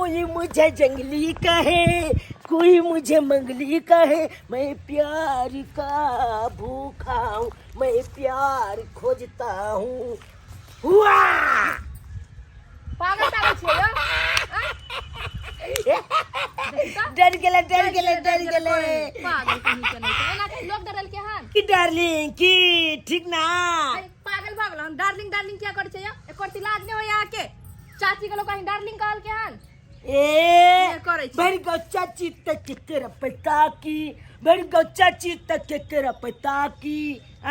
कोई मुझे जंगली कहे, कोई मुझे मंगली कहे, मैं प्यार का भूखा हूँ, मैं प्यार खोजता हूँ। हुआ पागल पागल छे यो डर गेले डर गेले डर गेले पागल कहीं के नहीं है ना लोग डरल के हां की डार्लिंग की ठीक ना पागल पागल हम डार्लिंग डार्लिंग क्या कर छे यो एकोरती लाज ने हो यहाँ के चाची के लोग कहीं डार्लिंग कहल के हां ए करे छी बड़ी गौ चाची तक के तेरा पता की बड़ी गौ चाची तक के तेरा पता की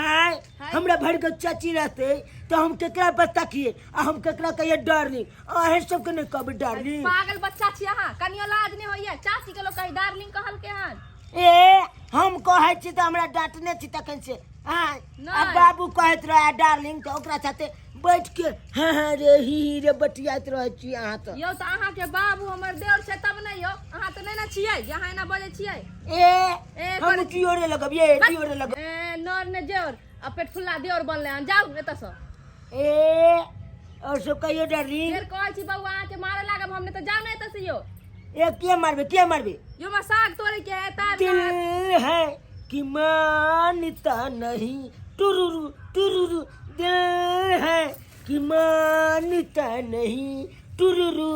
आय हमरा भड़ गौ चाची रहते तो हम केकरा पता किए आ हम केकरा कहिए डार्लिंग आहे सब के नहीं कहबे डार्लिंग पागल बच्चा छी हां कनियो लाज ने होइए चाची के लोग कहीं डार्लिंग कहल के हां ए हम कहे छी त हमरा डांटने छी तखन से हां अब बाबू कहत रहा डार्लिंग तो ओकरा साथे बैठ के हां हां रे ही रे बतियात रह छी अहाँ तो यो तो अहाँ के बाबू हमर देवर छै तब नहीं यो अहाँ तो नहीं ना छियै यहाँ एना बजे छियै ए हम की ओरे लगब ये की ओरे लगब ए नर ने जोर आ पेट फुल्ला देवर बनले हन जाऊ एत से ए और सब कहियो डार्लिंग फिर कहै छी बउआ अहाँ के मारे लागब हमने तो जाने एत से यो ए के मारबे यो में साग तोड़े के है ताब दिल है कि मानता नहीं टुरुरु टुरुरु दिल है कि मानता नहीं टुरुरु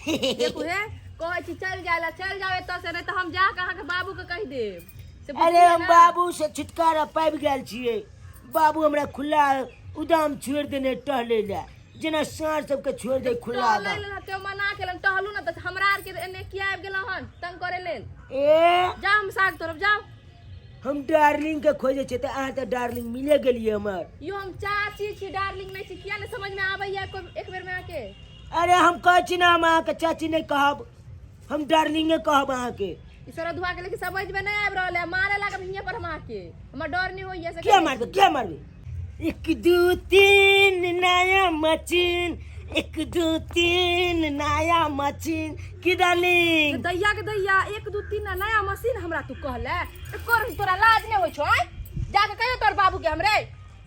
देखू है कहै छी चल जाओ एत से नहीं तो हम जा के अहाँ के बाबू के कह देब अरे हम बाबू से छुटकारा पाबि गेल छियै बाबू हमरा खुला उदाम छोड़ देने टहले ला जेना साँझ सबके छोड़ दे खुला ले ले ते मना केलन टहलू ना त हमरा आर के एने किया आबि गेल हन तंग करे लेल ए जा हम साग तोड़ब जाओ हम डार्लिंग के खोजे छे त अहाँ त डार्लिंग मिले गेलिए हमर यो हम चाची छी डार्लिंग नहीं छी किया नहीं समझ में आबैया एक बेर में आके अरे हम कहै छी ना हम अहाँ के चाची नहीं कहब हम डार्लिंगे कहब अहाँ के ईश्वर धुआ के लेके समझ में नहीं आब रहले मारे लागब हिया पर हम आके हमर डर नहीं होइए से क्या मारबे 1 2 3 नया मशीन 1 2 3 नया मशीन की डार्लिंग दैया के दैया 1 2 3 नया मशीन हमरा तू कहले एकर तोरा लाज नहीं होय छो जाके कहियो तोर बाबू के हमरे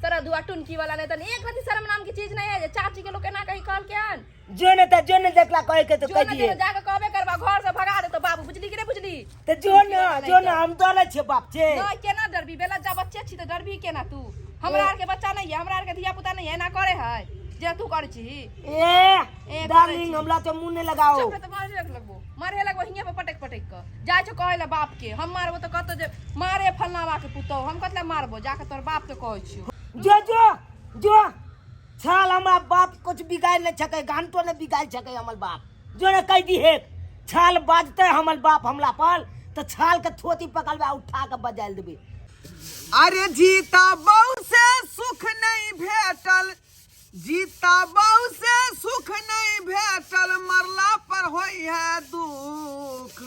तोरा दुआ टुनकी वाला नहीं तन एक रति शर्म नाम की चीज नहीं है जे चाची के लोग केना कहीं कहल के हन जो ने देखला कहे के तो कह दिए जाके कहबे करबा घर से भगा दे तो बाबू बुझली कि नहीं बुझली तो जो ना हम दले छे बाप छे नहीं केना डरबी बेला जा बच्चे छी तो डरबी केना तू हमरा आर के बच्चा नहीं है हमरा आर के धिया पुता नहीं है ना करे है जे तू कर छी ए डार्लिंग हमला तो मुंह ने लगाओ चुप तो मारे लगबो हिया पे पटक के जाय छो कहले बाप के हम मारबो तो कहतो जे मारे फलनावा के पुतो हम कतले मारबो जाके तोर बाप के कहै छी जो छाल हमरा बाप कुछ बिगाड़ न सके घंटो ने बिगाड़ सके हमर बाप जो ने कह दी है छाल बाजते हमर बाप हमला पर तो छाल के थोती पकड़बा उठा के बजाल देबे अरे जीता बहु से सुख नहीं भेटल जीता बहु से सुख नहीं भेटल मरला पर होई है दुख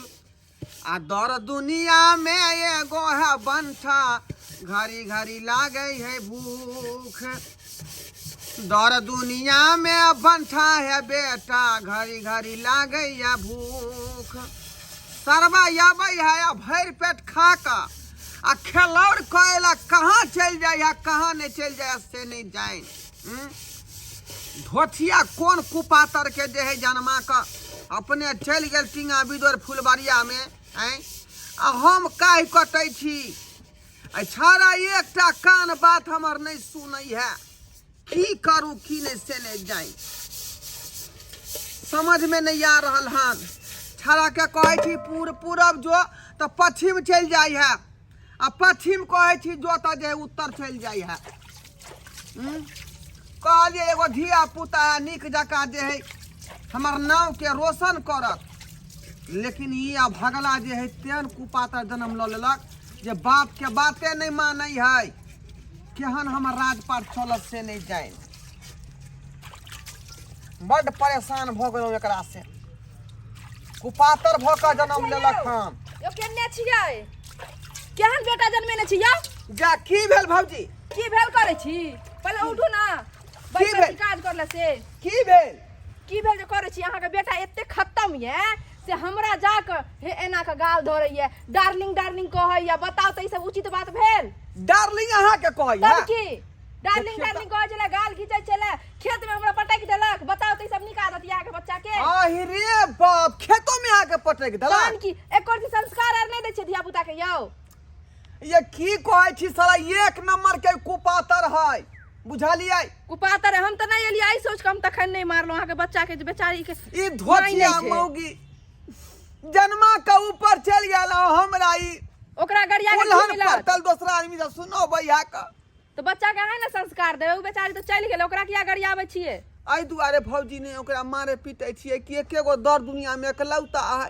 आ दर दुनिया में एगो है बंठा घड़ी घड़ी लागे है भूख दर दुनिया में बंठा है बेटा घड़ी घड़ी लागे है भूख सरवा आबै है भर पेट खा का आ खेलौड़ कहला कहाँ चल जाए कहाँ नहीं चल जाए से नहीं जाए धोथिया कौन कुपातर के जे है जनमा का अपने चल गए टिंगा बिदोर फुलबारिया में आ हम काहे कटै छी छाड़ा एकटा कान बात हमर नहीं सुनै है की करू की नहीं से नहीं जाए समझ में नहीं आ रहल हन छाड़ा के कहै छी पूरब जो तो पश्चिम चल जाए है आ पश्चिम कहै छी जो तो जे उत्तर चल जाए है कहलिए एगो धिया पुता है निक जका जे है हमर नाव के रोशन करत लेकिन ये भगला जे है तेन कुपातर जन्म ल लेलक जे बाप के बाते नहीं मानै है केहन हमर राजपाट चलत से नहीं जाए बड़ परेशान भ गेलौ एकरा से कुपातर भ के जन्म लेलक हम यो केने छियै केहन बेटा जन्मेने छियै जा की भेल भौजी की भेल करे छी पहले उठू ना की भेल काज करला से की भेल जे करे छी अहाँ के बेटा एते खत्म ये से हमरा जाकर हे एना के गाल धरैया डार्लिंग डार्लिंग कहैया बताओ त ई सब उचित बात भेल डार्लिंग अहाँ के कहैया तब की डार्लिंग डार्लिंग कहै छले गाल खींचै छले खेत में हमरा पटक देलक बताओ त ई सब निका दतिया के बच्चा के अरे के पटक तहन दला की एक और संस्कार आर नहीं दै छै धिया पुता के यौ ये की कहै छी साला एक नंबर के कुपातर है बुझलियै कुपातर हम त नहीं एलियै आई सोच के हम तखन नहीं मारलो अहाँ के बच्चा के बेचारी के ई धोतिया मौगी जन्मा के ऊपर चल गेल हमरा ई ओकरा गरिया के उल्हन मिलत पड़तल दूसरा आदमी से सुनो भैया का तो बच्चा के है ना संस्कार देबै उ बेचारी तो चल गेल ओकरा किया गरियाबै छियै आई दुआरे भौजी ने ओकरा मारे पीटे छियै कि एकेगो दर दुनिया में एकलौता है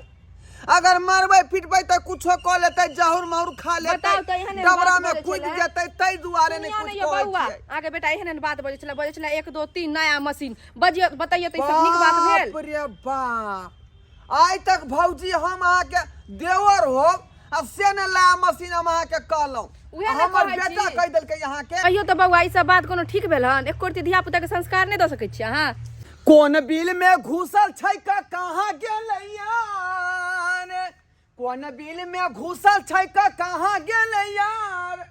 अगर मारबै पिटबै त कुछो क लेतै जहर माहुर खा लेतै बताओ त एहन डबरा बात में बजै कूद छलै। जेतै तै दुआरे ने सुनियौ कुछ ने ये कहै बौआ छियै आगे बेटा एहन बात बजै छलै 1 2 3 नया मशीन बजियो बताइए त ई सब नीक बात भेल बाप रे बाप आइ तक भौजी हम अहाँ के देवर हो आ से ने ला मशीन हम अहाँ के कहलौं उहे ने हमर कहै बेटा छी। कह देलकै अहाँ के कहियो तो बौआ ई सब बात कोनो ठीक भेल हन एक कोरती धिया पुता के संस्कार नहीं द सकै छी अहाँ कोन बिल में घुसल छै का कहाँ गेलैया रे? कोन बिल में घुसल छै का कहाँ गेलैया रे?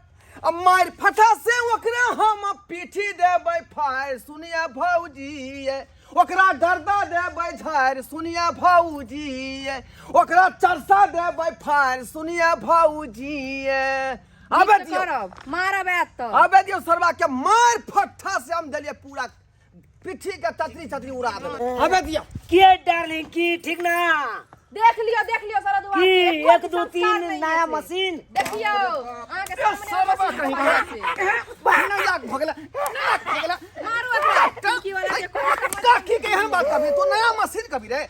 अब मार फटा से ओकरा हम पीठी देबै फाड़ सुनिया भौजी ये ओकरा गर्दा देबै झाड़ सुनिया भौजी ये ओकरा चरसा देबै फाड़ सुनिया भौजी ये अबे दियो करब मारब ऐत तो अबे दियो सरवा के मार फट्ठा से हम देलिए पूरा पिट्ठी के ततरी ततरी उड़ा देबै अबे दियो के डार्लिंग की ठीक ना देख लियो सरदुआ की एको 1 2 संस्कार 3 नहीं नया है से। मशीन देखियो अहाँ के सामने सरवा मशीन कहीं है से। बहना लाग भगला भगला मारू एकरा टंकी वाला के कोनो काकी के हम बात कभी तो नया मशीन कभी रे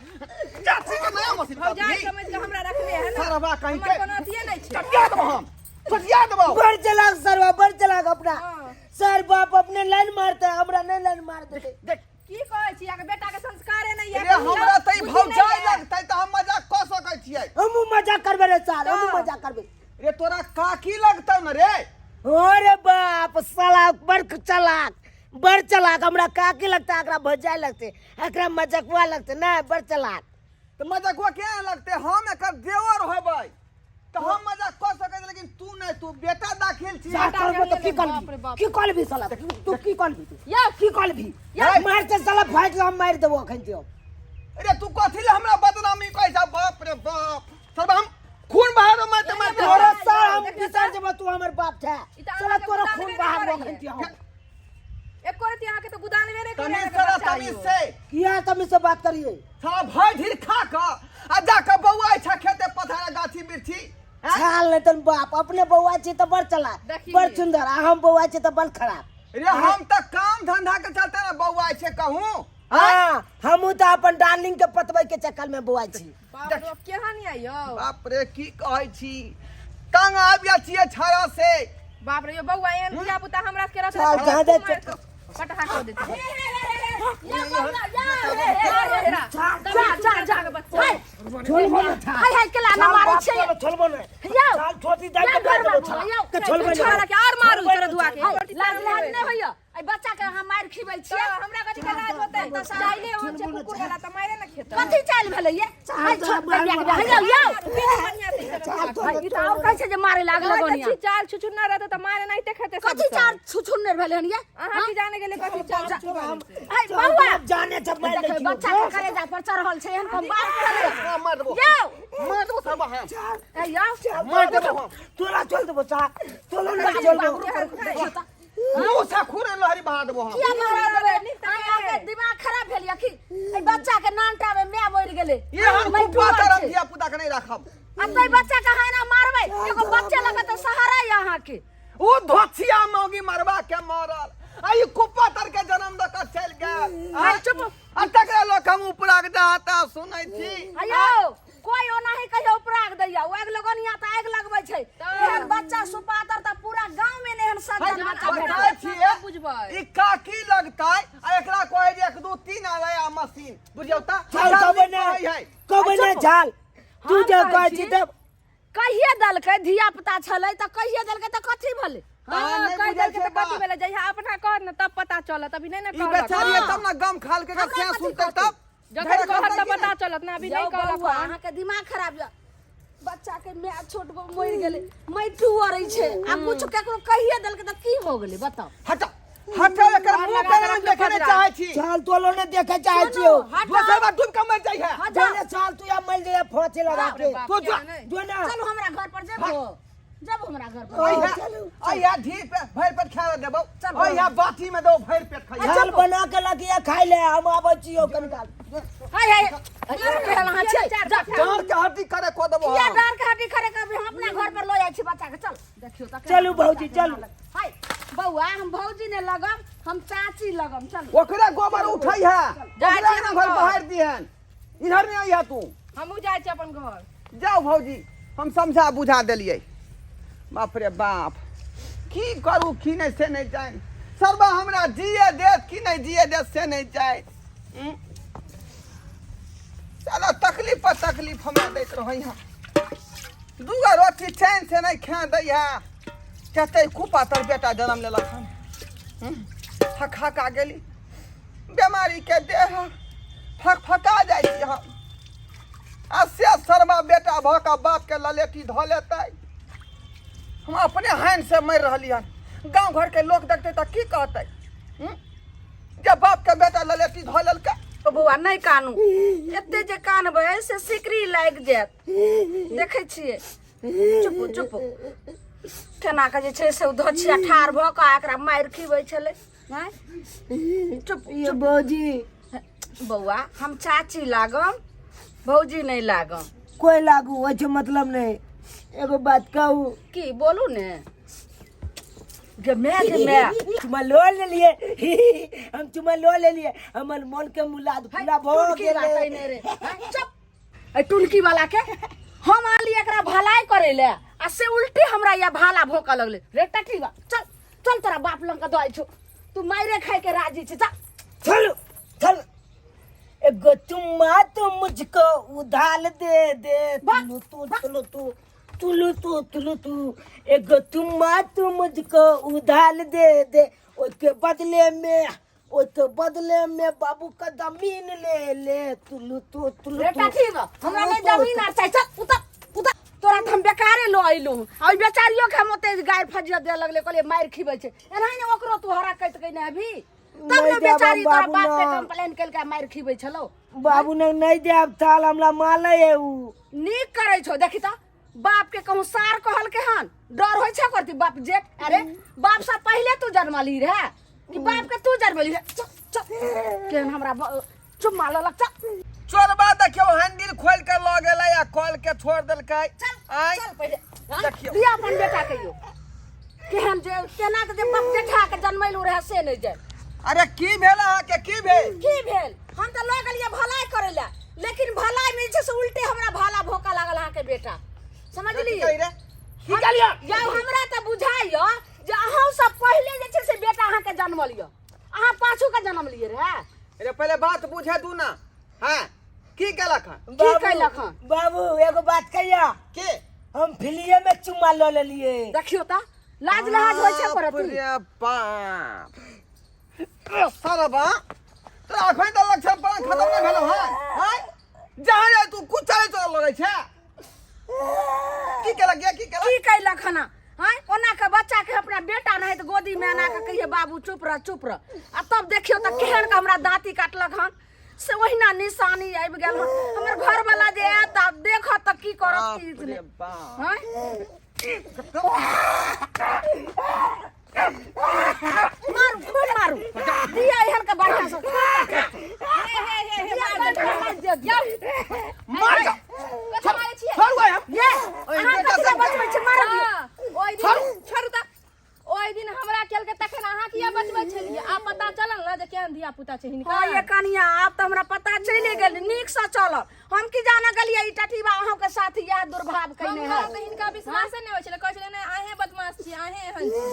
चाची के नया मशीन भौजाई कभी समझ के हमरा रखले है ना सरवा कहीं हमर के कोनो अथिए नहीं छै टटिया देबो हम टटिया देबो बड़ चलाक सरवा बड़ चलाक अपना हाँ। सर बाप अपने लाइन मारता है हमरा नहीं लाइन मार देते देख की कहै छी अहाँ के बेटा के संस्कारे नहीं है रे हमरा तई भौजाई लगतै त हम मजाक क सकै छियै हम मजाक करबे रे साल हम हाँ। मजाक करबे रे तोरा काकी लगतौ न रे अरे बाप साला बड़ चलाक हमरा काकी लगता एकरा भजाई लगते एकरा मजाकवा लगते ना बड़ चलाक त मजाकवा के लगतै हम एकर देवर होबै त हम मजाक क सकै छी लेकिन तू नहीं तू बेटा दाखिल छी जा करबो तो बाप रे बाप। की कॉल भी साला तू की कॉल भी या की कॉल भी मार के साला फाइट हम मार देबो अखन दियो रे तू कथि ले हमरा बदनामी कहै छ बाप रे बाप सब हम खून बहा दो मत मत तोरा साल हम विचार देबो तू हमर बाप था ई त साला अहाँके तोरा गुदानबे खून नहीं बहा करै देबो है। अखन दियो एक कोरती अहाँ के तो गुदानबे नहीं करे तमीज करा तमीज से किया तमी से बात करिए साला भाई ढीर खा क आ जा के बौआ छ खेते पथारा गाछी बिरछी छाल नहीं तन बाप अपने बौआ छी तो बड़ चलाक देखिए। बड़ सुंदर आ हम बौआ छी तो बड़ खराब रे हम त काम धंधा के चलते ना बौआ छ कहूं हाँ हमू तो अपन डार्लिंग के पतबै के चक्कर में बौआ छी बाप रे बाप केहा नहीं आइयो बाप रे की कहै छी तंग आबिया छिए छाया से बाप रे यो बौआ एहन धिया पुता हमरा के रहत चल, जहाँ दे चल। पटहा कर देते जा के बच्चा छोड़बो न था हाय हाय केला ना मारै छै चलो छोड़बो न यौ साल छोटी दाई के मार देबो छा के छोड़बो न छोड़ा के और मारू सरदुआ के लाज लाज नहीं होइयो आई बच्चा के हम मार खिबै छियै हमरा कथि के लाज होतै त चाइले हो छै कुकुर वाला त मारे न खेत कथी चाल भेलै ये आई छोड़ दे यौ यौ ई त और कहै छै जे मारे लागल गोनिया कथि चाल छुछु न रहत त मारे नहीं ते खेते कथी चार छुछुन्नर भेलै हन ये अहाँ की जाने गेले कथि चाल आई बौआ जाने जब मार देखै दे बच्चा के कलेजा पर चढ़ल छै हन को मार करे मार देबो यौ मार देबो सब हम ए यौ मार देबो हम तोरा छोड़ देबो छा चलो न चलो मुंह से खून लहरी बहा देबो हम किया मार देबै अहाँ के दिमाग खराब भेल या की ए बच्चा के नानटा में मैं मर गेलै ये हम कुपातर हम धिया पुता के नहीं रखब अब तो बच्चा के है ना मारबै एगो बच्चा लगे तो सहारा है यहाँ के ओ धोछिया मौगी मरवा के मरल आई कुपातर के जन्म द के चल गेल आई चुप आ तकरा लोक हम उपरा के जाता सुनै छी अयो कोई ओनाही कहियो उपराग दैया ओग लगनिया त आग लगबै छै एहन बच्चा सुपातर त पूरा गांव में नेहन सज्जन बच्चा बताय भेटै छियै बुझबै ई काकी लगतै आ एकरा कहै जे 1 2 3 आया मशीन बुझियौ त चल कबे न झाल तू हम जे कहै कहै छी, छी तब कहिए दलकै धिया पुता छलै त कहिए दलकै त कथी भेलै हाँ, नहीं कह बुझै दे छै के कथि बात। भेले जहिया अपना कह न तब पता चलत अभी नहीं न ई कहलक बेचारी तब ना गम खाल के हमरा से कथी सुनतै कहतै? तब जखन कहत त पता चलत ना अभी नहीं कहलक बौआ अहाँ के दिमाग खराब य बच्चा के मैं छोट मर गेलै मैठू अरै छै आ कुछ केकरो कहिए दलकै त की हो गेलै बताओ हट हट एकर मुंह पे हम देखे चाहै छी चाल तोलो ने देखे चाहे छियो हट दोसर बार डूब के मर जाइ है जाने साल तू या मर चल जाए फोचे लगा के तू जा जो ना चलो हमरा घर पर जेबो जब हमरा घर पर ओया ढी पे भर पेट खा देबो ओया बाटी में दो भर पेट खाई चाल बना के लगिया खाई ले हम आबै छियो कनकाल हाय हाय हां छै जा डर के हड्डी करे को देबो किया डर के हड्डी करे के हम अपना घर पर लो जाय छी बच्चा के चल देखियो त चलू भौजी चलू हाय बौआ हम भौजी ने लगम हम चाची लगम चल ओकरा गोबर उठाई है ओकरा ना घर बाहर दिहन इधर नहीं आइया तू हमहू जाय छी अपन घर जाओ भौजी हम समझा बुझा देलिए बाप रे बाप की करू की नहीं से नहीं जाए सरबा हमरा जिए देत की नहीं जिए देत से नहीं जाए चलो तकलीफ पर तकलीफ हमरा देत रही है दूगो रोटी चैन से नहीं खा दै है कहते खूपा तर बेटा जन्म लेलक हन फक फका गेली बीमारी के देह फक फका जाइ छी हम आ से सरबा बेटा भका बाप के ललेटी धो लेतै हम अपने हाइन से मर रही हन गांव घर के लोग देखते तो की कहते जब बाप के बेटा ललेटी धो लेलकै तो बौआ नहीं कानू एते जे कानबै से सिकरी लाग जात देखै छियै चुप चुप केना के जे छै से धछिया ठार भ के एकरा मार खिबै छलै हैं चुप ये भौजी बौआ हम चाची लागम भौजी नहीं लागम कोई लागू अच्छा मतलब नहीं एगो बात कहू की बोलू ने गे मैं चुमा लो ले लिए हम चुमा लो ले लिए हमर मन के मुलाद पूरा भ गेलै नहीं रे चुप ए टुलकी वाला के हम आली एकरा भलाई करे ले आ से उल्टी हमरा या भाला भोका लगले रे टटी बा चल चल तोरा बाप लंग का दई छो तू मारे खाए के राजी छ चल चल एगो चुम्मा तो मुझको उधाल दे दे तुलू तू एगो चुम्मा तो मुझको उधाल दे दे उसके बदले में बाबू का जमीन ले तुलू रे टटी बा हमरा ले जमीन आ चाहि चल उतर तोरा हम बेकारे लो आइलू आ बेचारियो के हम ओते गाय फजिया दे लगले कहले मार खिबै छै एनाही ने ओकरो तू हरा कहत कहि ना अभी तब ने बेचारी तोरा बाप पे कंप्लेन केल के मार खिबै छलो बाबू ने नहीं देब थाल हमरा माले है उ नीक करे छो देखी त बाप के कहूं सार कहल के हन डर होय छै करती बाप जेठ अरे बाप से पहले तू जन्मली रे कि बाप के तू जन्मली रे चल केन हमरा चुप माल लग चल चोरबा देखियो हैंडल खोल के ल गेलै आ खोल के छोड़ देलकै आइ चल पहले देखियो दिया अपन बेटा कहियो केहन जे केना के जे बाप जेठा के जन्मैलू रहे से नहीं जाय अरे की भेल अहाँ के की भेल हम तो लग गलिए भलाई करे ला लेकिन भलाई में से उल्टे हमरा भाला भोका लागल अहाँ के बेटा समझली की कलिया या हमरा त बुझाइयो जे अहाँ सब पहले जे छै से बेटा अहाँ के जन्म लियो अहाँ पाछू का जन्म लिए रे अरे पहले बात बुझे दू ना हैं की केलक की कैलक हन बाबू एगो बात कहिया के हम फिलिये में चुम्मा लो लेलिए देखियो त लाज लहाज होय छै करत अरे बाप सरबा तो अखन त लक्षण पर खत्म नहीं भेलो है जहां जाय तू कुछ चले चल लगे छै की कैलक हन हां ओना के बच्चा के अपना बेटा नहीं तो गोदी में आना के कहिए बाबू चुप रह आ तब देखियो त केहन के हमरा दांती काटलक हन से ओहिना निशानी आबि गेल हन हमर घर वाला जे आत देख त की करत की अरे बाप हां मारू खूब मारू दिया एहन के बढ़िया से मार जा छोड़ गया ये अहाँ कते बचबै छै मार ओइ दिन छोड़ू त ओइ दिन हमरा केल के तखन अहाँ किया बचबै छलिए आ पता चलल ना जे केहन धिया पुता छै हिनका हां ये कनिया अब त हमरा पता चले गेल नीक से चल हम की जाना गलिए ई टटीबा अहाँ के साथ यह दुर्भाव कइने है हम हिनका विश्वास नहीं होय छले कहै छले नै आहे बदमाश छी आहे एहन छी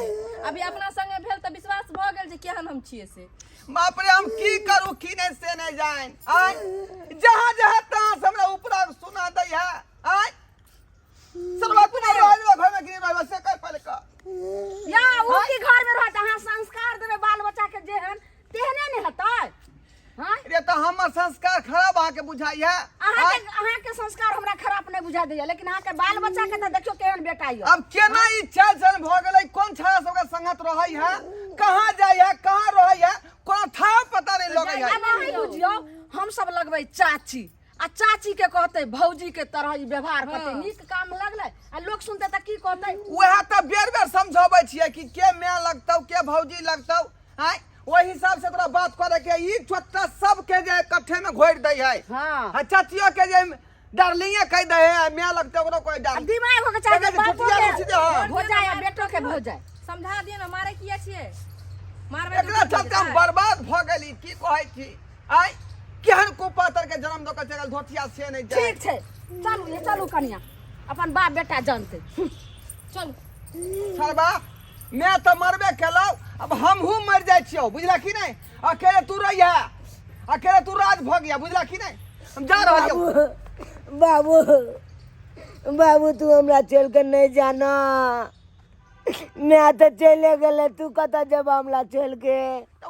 अभी अपना संगे भेल त विश्वास भ गेल जे केहन हम छिए से बाप रे हम की करू की नहीं से नहीं जाए आय जहां जहां तहां से हमरा ऊपरा सुना दै है आय सरवा तू रह घर में गिर रह से कर पहले का या वो की घर में रहत अहाँ संस्कार देबे बाल बच्चा के जेहन तेहने नहीं हतै हां रे तो हमर संस्कार खराब आ के बुझाई है अहाँ के संस्कार हमरा खराब नहीं बुझा दैया लेकिन अहाँ के बाल बच्चा के त देखियो केहन बेटा यो अब केना ई चल चल भ गेलै कोन छड़ा सब के संगत रहै है कहां जाय है कहां रहै है कोनो था पता नहीं लगै है अब अहाँ बुझियो हम सब लगबै चाची आ चाची के कहते भौजी के तरह ई व्यवहार करते हाँ। नीक काम लगले आ लोग सुनते त की कहते वह तो बेर बेर समझाबै छियै कि के मैं लगतौ के भौजी लगतौ हैं ओहि हिसाब से तोरा बात करे के ई छोटा सब के जे इकट्ठे में घोर दै है हाँ आ चाचियो के जे डार्लिंगे कह दे है मैं लगतौ ओकरो कोई आ डार्लिंग दिमाग हो के चाहे कहते बापो छुटिया के में सीधे हाँ। हो जाए आ बेटो के हो जाए समझा दिए ना मारे किया छिए मारबे एकरा चलते हम बर्बाद भ गेली की कहै छी आइ केहन कुपातर के जन्म दऽ के चल धोतिया से नहीं जाए ठीक छै चलू ये चलू कनिया अपन बाप बेटा जानते चल सरबा मैं तो मरबे केलौ अब हमहू मर जाय छियौ बुझला कि नहीं अकेले तू रहिया अकेले तू राज भ गया बुझला कि नहीं हम जा रहल छियौ बाबू बाबू तू हमरा चल के नहीं जाना मैं तो चले गले तू कता जब हमला चल के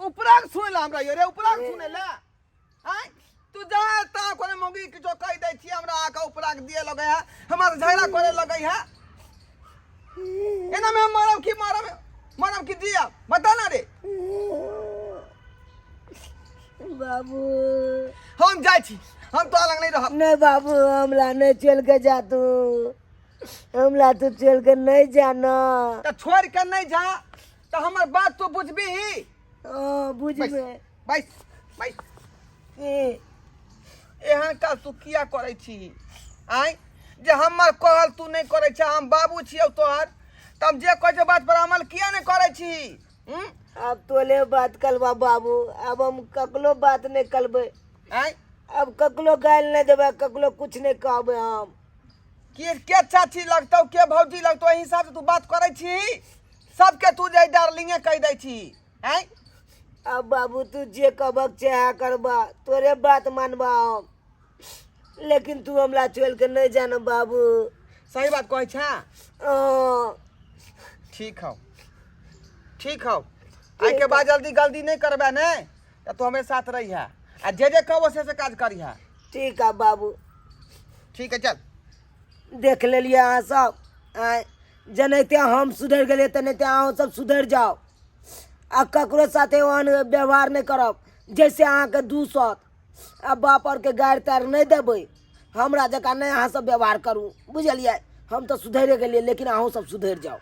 उपराग सुन ला हमरा यो रे उपराग सुने ले आय तू जा ता कोने मौगी के जो कह दै छी हमरा आका उपराग दिए लगे है हमार झगड़ा करे लगे है एना में मारब की दिया बता ना रे बाबू हम जाय छी हम तो अलग नहीं रहब नहीं बाबू हमला नहीं चल के जा तू हमला तू चल के नहीं जाना तो छोड़ के नहीं जा तो हमर बात तू बुझबी ही बुझ बैस में बैस बैस ए, एहन का तू किया करे छी आय जे हमर कहल तू नहीं करे छ हम बाबू छियौ तोहर तब जे कहै छ बात पर अमल किया नहीं करे छी अब तोले बात कलबा बाबू अब हम ककलो बात नहीं कलबे आय अब ककलो गाल नहीं देबे ककलो कुछ नहीं कहबे हम के चाची लगतौ के भौजी लगतौ एही हिसाब से तू बात करे छी सबके तू जे डार्लिंगे कह दै छी आय अब बाबू तू जे कहबक चाहे करबा तोरे बात मानबा हम लेकिन तू हमला चल के नहीं जाना बाबू सही बात कहै छा अ, ठीक हौ आइ के बाद जल्दी गलती नहीं करबे ने तो तू हमें साथ रही है आ जे कहबो से काज करी है ठीक है बाबू ठीक है चल देख लेलिए अहाँ सब आय जनैते हम सुधर गेलिए तेनाहिते अहाँ सब सुधर जाओ आ ककरो साथे ओहन व्यवहार नहीं करब जैसे अहाँके दू सत आ बाप और के गारि तारि नहीं देबै हमरा जकाँ नहीं अहाँ सब व्यवहार करू बुझलिए हम तो सुधरे गेलिए लेकिन अहूँ सब सुधर जाओ